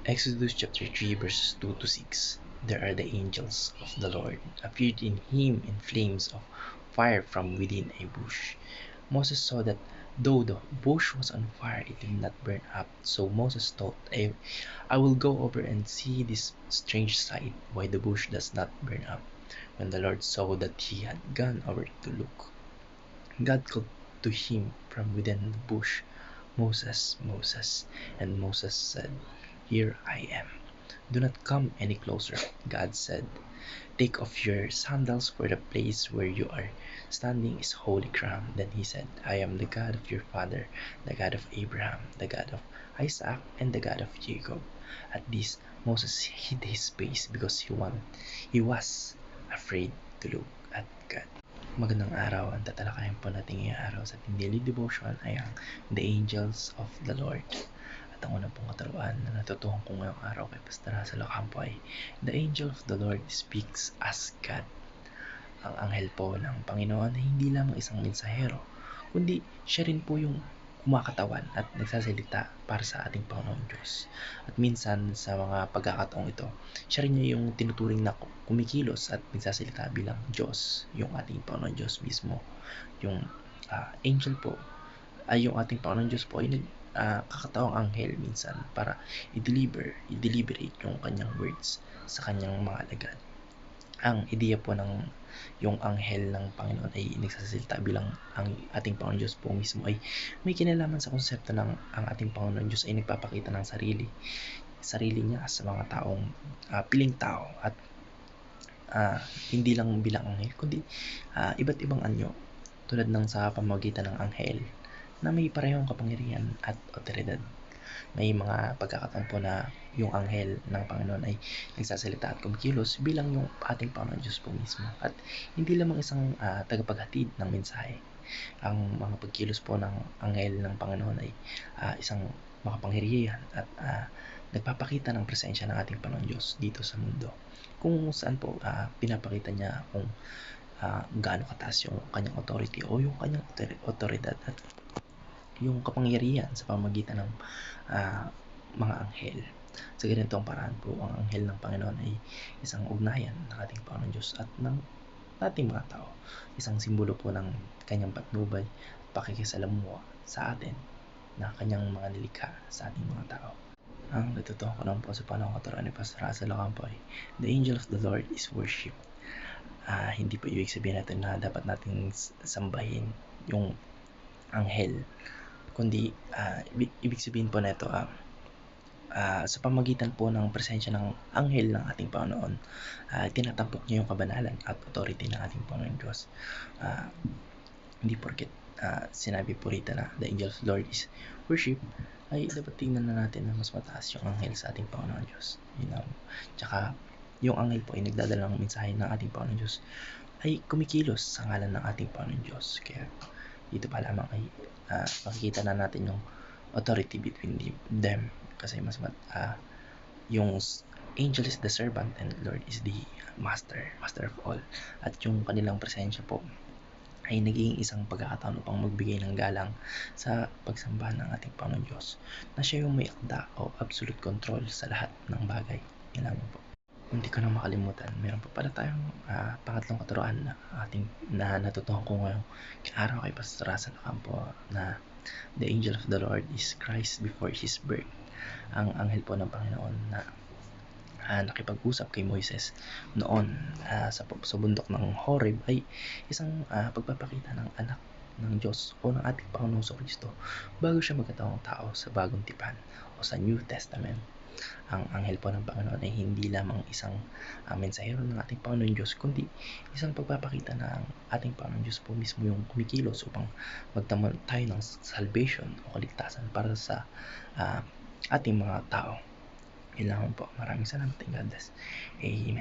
Exodus chapter 3 verses 2 to 6. There are the angels of the Lord appeared in him in flames of fire from within a bush. Moses saw that though the bush was on fire, it did not burn up. So Moses thought, I will go over and see this strange sight, why the bush does not burn up. When the Lord saw that he had gone over to look, God called to him from within the bush, Moses, Moses. And Moses said, Here I am. Do not come any closer, God said. Take off your sandals, for the place where you are standing is holy ground. Then he said, I am the God of your father, the God of Abraham, the God of Isaac, and the God of Jacob. At this, Moses hid his face because he was afraid to look at God. Magandang araw. Ang tatalakayin po natin ngayong araw sa ating daily devotion ay ang The Angels of the Lord. At ang unang pong katuruan na natutuhan ko ngayong araw kay Pastor Hazel Ocampo ay The Angel of the Lord speaks as God. Ang anghel po ng Panginoon ay hindi lamang isang mensahero, kundi siya rin po yung kumakatawan at nagsasalita para sa ating Panginoon Diyos. At minsan sa mga pagkakataong ito, siya rin yung tinuturing na kumikilos at nagsasalita bilang Diyos, yung ating Panginoon Diyos mismo. Yung angel po ay yung ating Panginoon Diyos po ay kakatawang anghel minsan para i-deliberate yung kanyang words sa kanyang mga alagad. Ang ideya po ng yung anghel ng Panginoon ay nagsasalita bilang ang ating Panginoon Diyos po mismo ay may kinalaman sa konsepto ng ang ating Panginoon Diyos ay nagpapakita ng sarili niya sa mga taong piling tao at hindi lang bilang anghel kundi iba't ibang anyo tulad ng sa pamamagitan ng anghel na may parehong kapangyarihan at otoridad. May mga pagkakataon po na yung anghel ng Panginoon ay nagsasalita at kumikilos bilang yung ating Panginoon Diyos po mismo. At hindi lamang isang tagapaghatid ng mensahe. Ang mga pagkilos po ng anghel ng Panginoon ay isang makapangyarihan at nagpapakita ng presensya ng ating Panginoon Diyos dito sa mundo. Kung saan po pinapakita niya kung gaano kataas yung kanyang authority o yung kanyang otoridad at yung kapangyarihan sa pamamagitan ng mga anghel. Sa ganitong paraan po, ang anghel ng Panginoon ay isang ugnayan ng ating Panginoon Diyos at ng ating mga tao. Isang simbolo po ng kanyang patnubay at pakikisalamuha sa atin na kanyang mga nilikha sa ating mga tao. Ang natutuhan ko lang po sa panahon katuruan ni Pastor Hazel Ocampo ay The Angel of the Lord is worship. Hindi po ibig sabihin natin na dapat nating sambahin yung anghel, kundi ibig sabihin po na ito sa pamagitan po ng presensya ng anghel ng ating Panginoon, tinatampok niya yung kabanalan at authority ng ating Panginoon Diyos. Hindi porket sinabi po rito na the angel of the Lord is worship ay dapat tingnan na natin na mas mataas yung anghel sa ating Panginoon Diyos. Tsaka yung anghel po ay nagdadala ng mensahe ng ating Panginoon Diyos ay kumikilos sa ngalan ng ating Panginoon Diyos. Kaya dito pa lamang ay makikita na natin yung authority between them kasi yung angel is the servant and Lord is the master of all. At yung kanilang presensya po ay naging isang pagkakataon upang magbigay ng galang sa pagsamba ng ating Panginoon Diyos na siya yung may akda o absolute control sa lahat ng bagay. Yan lamang po. Hindi ko na makalimutan, meron pa pala tayong pangatlong katuruan na natutuhan ko ngayong araw kay Pastor Hazel Ocampo na the angel of the Lord is Christ before his birth. Ang anghel po ng Panginoon na nakipag-usap kay Moises noon sa bundok ng Horeb ay isang pagpapakita ng anak ng Diyos o ng ating Panginoong Kristo bago siya magkatawang tao sa bagong tipan o sa New Testament. Ang anghel po ng Panginoon ay hindi lamang isang mensahero ng ating Panginoon Diyos kundi isang pagpapakita na ang ating Panginoon Diyos po mismo yung kumikilos upang magtamo tayo ng salvation o kaligtasan para sa ating mga tao. Yun lamang po. Maraming salamat and God bless. Amen.